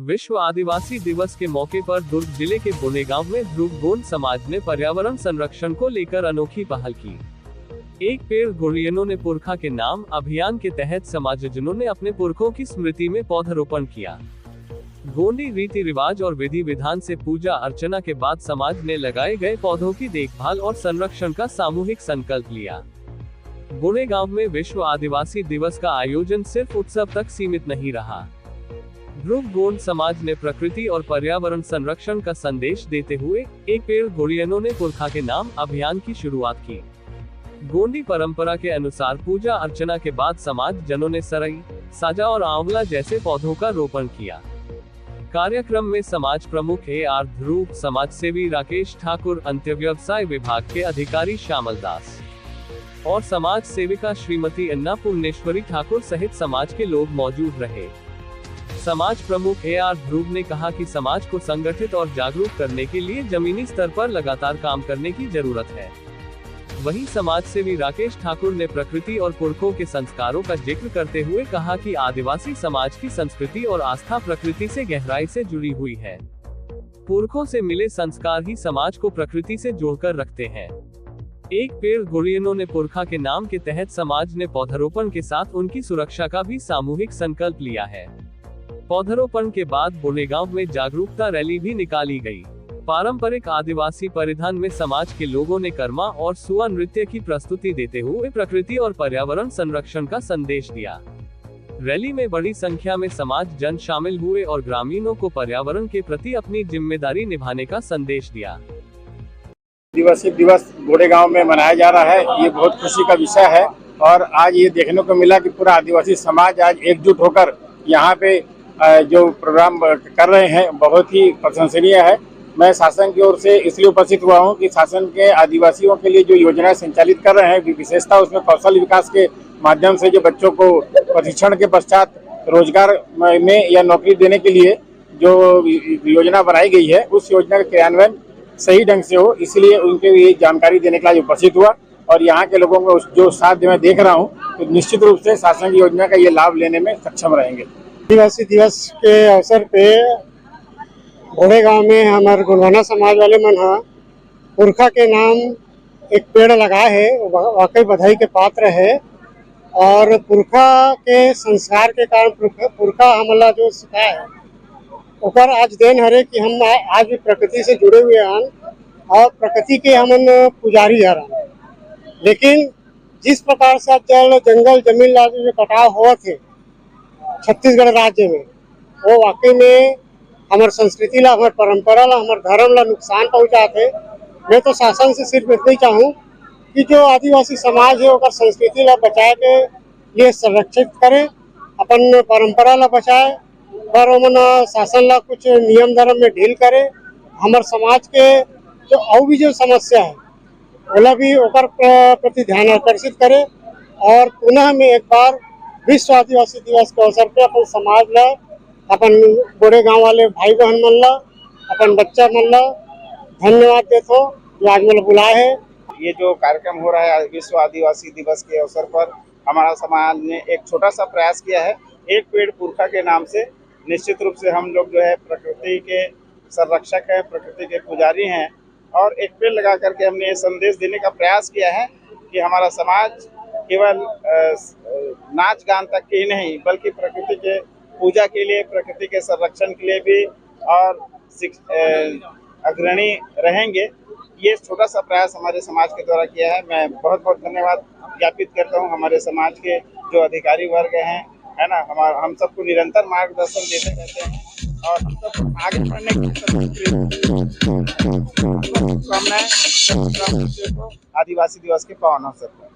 विश्व आदिवासी दिवस के मौके पर दुर्ग जिले के बोने गांव में ध्रुव गोंड समाज ने पर्यावरण संरक्षण को लेकर अनोखी पहल की। एक पेड़ गुरियनों ने पुरखा के नाम अभियान के तहत समाजजनों ने अपने पुरखों की स्मृति में पौधारोपण किया। गोंडी रीति रिवाज और विधि विधान से पूजा अर्चना के बाद समाज ने लगाए गए पौधों की देखभाल और संरक्षण का सामूहिक संकल्प लिया। बोने गांव में विश्व आदिवासी दिवस का आयोजन सिर्फ उत्सव तक सीमित नहीं रहा। ध्रुव गोंड समाज ने प्रकृति और पर्यावरण संरक्षण का संदेश देते हुए एक पेड़ गुरियनों ने पुरखा के नाम अभियान की शुरुआत की। गोंडी परंपरा के अनुसार पूजा अर्चना के बाद समाज जनों ने सरई, साजा और आंवला जैसे पौधों का रोपण किया। कार्यक्रम में समाज प्रमुख AR ध्रुव, समाज सेवी राकेश ठाकुर, अंत्यव्यवसाय विभाग के अधिकारी श्यामल दास और समाज सेविका श्रीमती अन्ना पूर्णेश्वरी ठाकुर सहित समाज के लोग मौजूद रहे। समाज प्रमुख AR ध्रुव ने कहा कि समाज को संगठित और जागरूक करने के लिए जमीनी स्तर पर लगातार काम करने की जरूरत है। वहीं समाज सेवी राकेश ठाकुर ने प्रकृति और पुरखों के संस्कारों का जिक्र करते हुए कहा कि आदिवासी समाज की संस्कृति और आस्था प्रकृति से गहराई से जुड़ी हुई है। पुरखों से मिले संस्कार ही समाज को प्रकृति से जोड़कर रखते हैं। एक पेड़ गुरियनों ने पुरखा के नाम के तहत समाज ने पौधारोपण के साथ उनकी सुरक्षा का भी सामूहिक संकल्प लिया है। पौधारोपण के बाद बोने गांव में जागरूकता रैली भी निकाली गई। पारंपरिक आदिवासी परिधान में समाज के लोगों ने कर्मा और सुआ नृत्य की प्रस्तुति देते हुए प्रकृति और पर्यावरण संरक्षण का संदेश दिया। रैली में बड़ी संख्या में समाज जन शामिल हुए और ग्रामीणों को पर्यावरण के प्रति अपनी जिम्मेदारी निभाने का संदेश दिया। आदिवासी दिवस बोने गांव में मनाया जा रहा है। ये बहुत खुशी का विषय है और आज ये देखने को मिला कि पूरा आदिवासी समाज आज एकजुट होकर यहाँ पे जो प्रोग्राम कर रहे हैं बहुत ही प्रशंसनीय है। मैं शासन की ओर से इसलिए उपस्थित हुआ हूँ कि शासन के आदिवासियों के लिए जो योजनाएं संचालित कर रहे हैं, विशेषता उसमें कौशल विकास के माध्यम से जो बच्चों को प्रशिक्षण के पश्चात रोजगार में या नौकरी देने के लिए जो योजना बनाई गई है, उस योजना का क्रियान्वयन सही ढंग से हो, इसलिए उनके लिए जानकारी देने के लिए उपस्थित हुआ। और यहाँ के लोगों को जो साथ मैं देख रहा हूँ तो निश्चित रूप से शासन की योजना का ये लाभ लेने में सक्षम रहेंगे। आदिवासी दिवस के अवसर पे बोने गांव में हमारे गुणवाना समाज वाले मन पुरखा के नाम एक पेड़ लगाए है, वाकई बधाई के पात्र है। और पुरखा के संस्कार के कारण पुरखा हमला जो सिखाया है ओकर आज देन हरे कि हम आज भी प्रकृति से जुड़े हुए हैं और प्रकृति के हमन पुजारी हन। लेकिन जिस प्रकार से जल जंगल जमीन जो कटाव हुआ थे छत्तीसगढ़ राज्य में, वो वाकई में हमारे संस्कृति ला, हमारे परंपरा ला, हमारे धर्म ला नुकसान पहुंचाते। मैं तो शासन से सिर्फ इतना ही चाहूँ कि जो आदिवासी समाज है ओकर संस्कृति ला बचाए के लिए संरक्षित करे, अपन परंपरा ला बचाए और मन शासन ला कुछ नियम धर्म में ढील करे। हमारे समाज के जो और भी जो समस्या है ओला भी ओकर प्रति ध्यान आकर्षित करे। और पुनः में एक बार विश्व आदिवासी दिवस के अवसर पे अपन समाज ला, अपन बोने गांव वाले भाई बहन मन ला, अपन बच्चा मन ला धन्यवाद देते हो जो आज मला बुलाए है। ये जो कार्यक्रम हो रहा है विश्व आदिवासी दिवस के अवसर पर, हमारा समाज ने एक छोटा सा प्रयास किया है। एक पेड़ पुरखा के नाम से निश्चित रूप से हम लोग जो है प्रकृति के संरक्षक है, प्रकृति के पुजारी हैं और एक पेड़ लगा करके हमने ये संदेश देने का प्रयास किया है कि हमारा समाज केवल नाच गान तक के ही नहीं बल्कि प्रकृति के पूजा के लिए, प्रकृति के संरक्षण के लिए भी और अग्रणी रहेंगे। ये छोटा सा प्रयास हमारे समाज के द्वारा किया है। मैं बहुत बहुत धन्यवाद ज्ञापित करता हूँ हमारे समाज के जो अधिकारी वर्ग हैं, है ना, हम सबको निरंतर मार्गदर्शन देते रहते हैं और हम सब आगे बढ़ने की शुभकामनाएं आदिवासी दिवस के पावन अवसर पर।